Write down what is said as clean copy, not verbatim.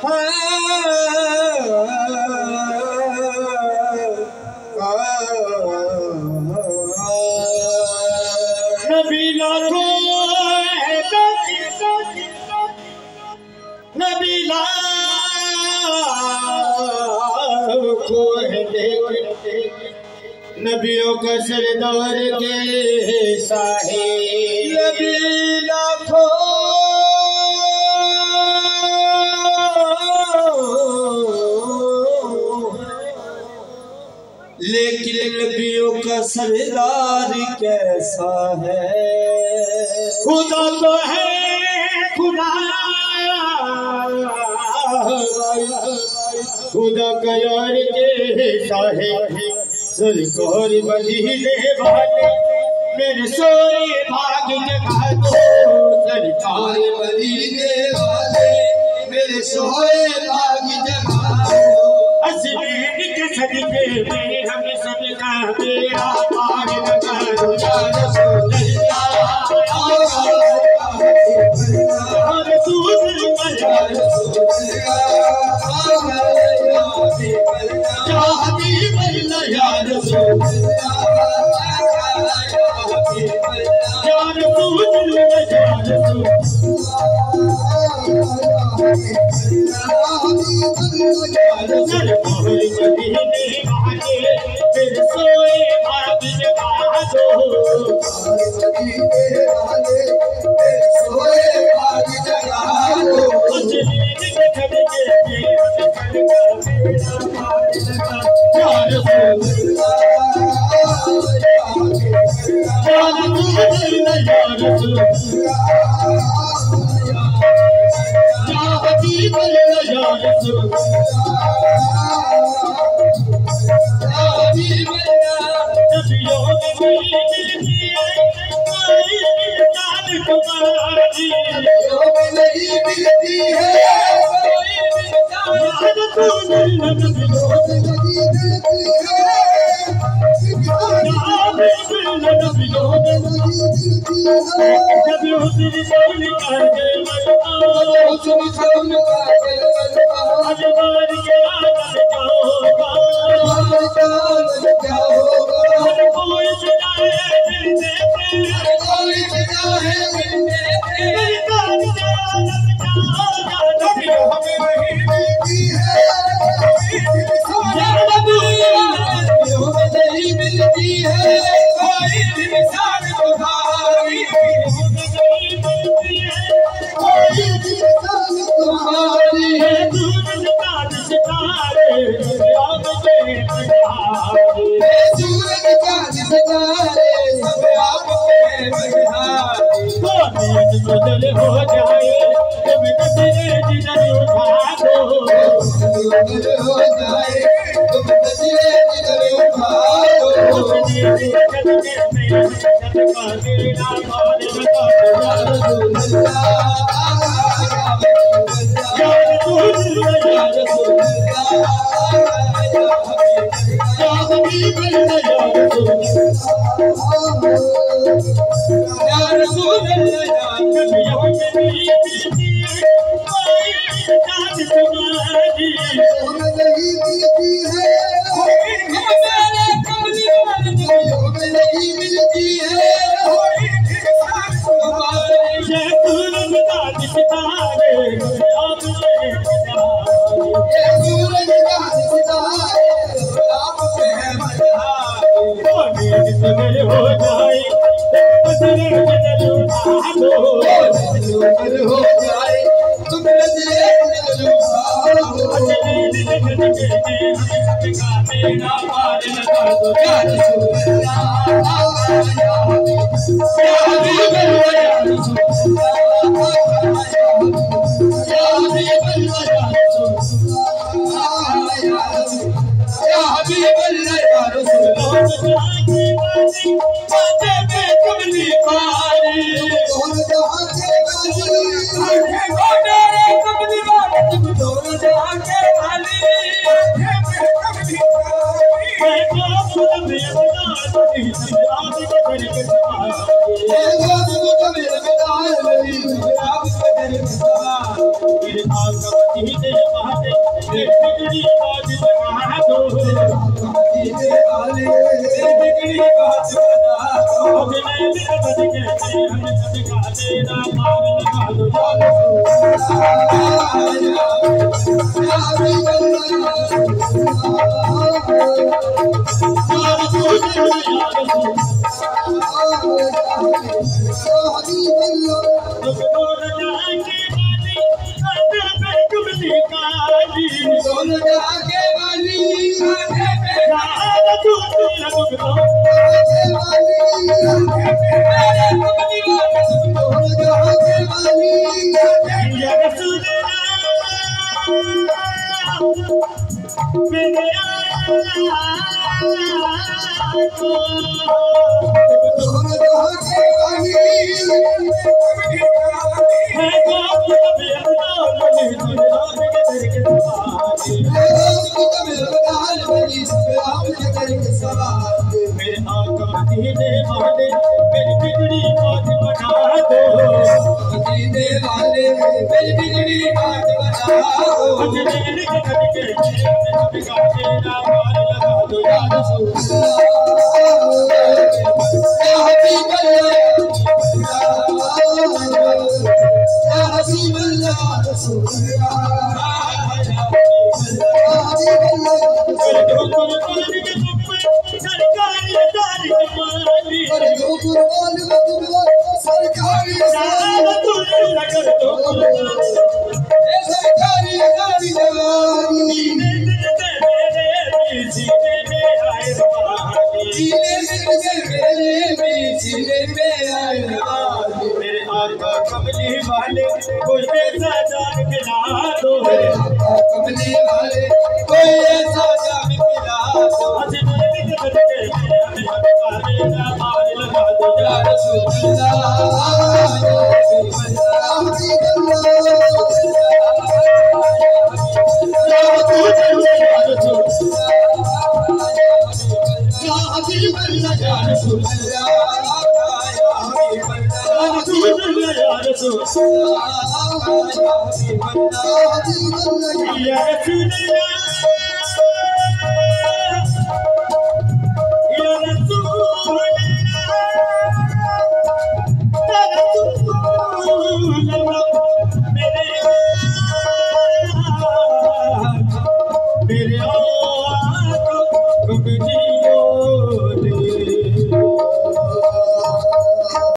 नबी लाखों नबी लाखों नबियों का सरदार के साहे नबी लाखों लेकिन नबियों का सरदार कैसा है। खुदा तो है खुदा खुदा का यार कैसा है। सरकार मदीने वाले मेरे सोए भाग जगा दो। सरकार मदीने वाले मेरे सोए भाग जगा दो। असलीन के सदके में हम सबका बेड़ा पार लगा दो। या रसूल अल्लाह या रसूल अल्लाह या हबीब अल्लाह या रसूल या रसूल या रसूल मदीने वाले फिर सोए भाग जगा दो। मदीने वाले फिर सोए भाग जगा दो। असलीन के सदके में या रसूल या रसूल या हबीब अल्लाह या रसूल या हबीब अल्लाह। नबियों में मिलती है कोई मिसाल तुम्हारी। नबियों में नहीं मिलती है कोई मिसाल। या रसूल अल्लाह नबियों में नहीं मिलती है नबियों में नहीं मिलती है। कभी हुस्न कौन कर गए हुस्न कौन कर गए अजमार के आदर क्या होगा। क्या होगा कोई सजाए मिलने पे कोई सजाए मिलने पे नबियों में नहीं मिलती है नबियों में नहीं मिलती है कोई मिसाल तुम्हारी। नहीं मिलती है कोई मिसाल तुम्हारी। सूरज चाँद सितारे सब आपके सूरज चाँद सितारे सब आपके बहारी। बदल हो जाए तुम नजरे जिधर उठा दो। बदल हो जाए तुम नजरे जिधर उठा दो। सदका तेरा मान लगा या रसूल या रसूल या रसूल या हबीब अल्लाह या रसूल या रसूल अल्लाह। नबियों में नहीं मिलती है कोई जात तुम्हारी। नहीं मिलती है कोई मेरे कमली वाली। नबियों में नहीं मिलती है कोई मिसाल तुम्हारी। ये सूरज चाँद सितारे आपके बहारी। ये सूरज चाँद सितारे आपके बहारी। बदल हो जाए बदल उठा दो। बदल हो जाए तुम नजरे उठा दो। असलीन के सदके में सबका बेड़ा पार लगा दो। या रसूल या हबीब अल्लाह या रसूल या हबीब अल्लाह या रसूल या हबीब अल्लाह या रसूल। कमली पारी कमली वाले तुम दोनों जहां के वाली। मेरे वाली दोनों जहां के वाली मेरे आका मदीने वाले मेरी बिगड़ी बात बना दो मदीने वाले मेरी बिगड़ी बात बना दो मुझे लिख के तेरा मार लगा दो या रसूल या हबीब अल्लाह रसूल मेरे आका कमली वाले कोई ऐसा जान खिला दो कमली वाले कोई ऐसा जान खिला दो मार लगा दो या रसूल या रसूल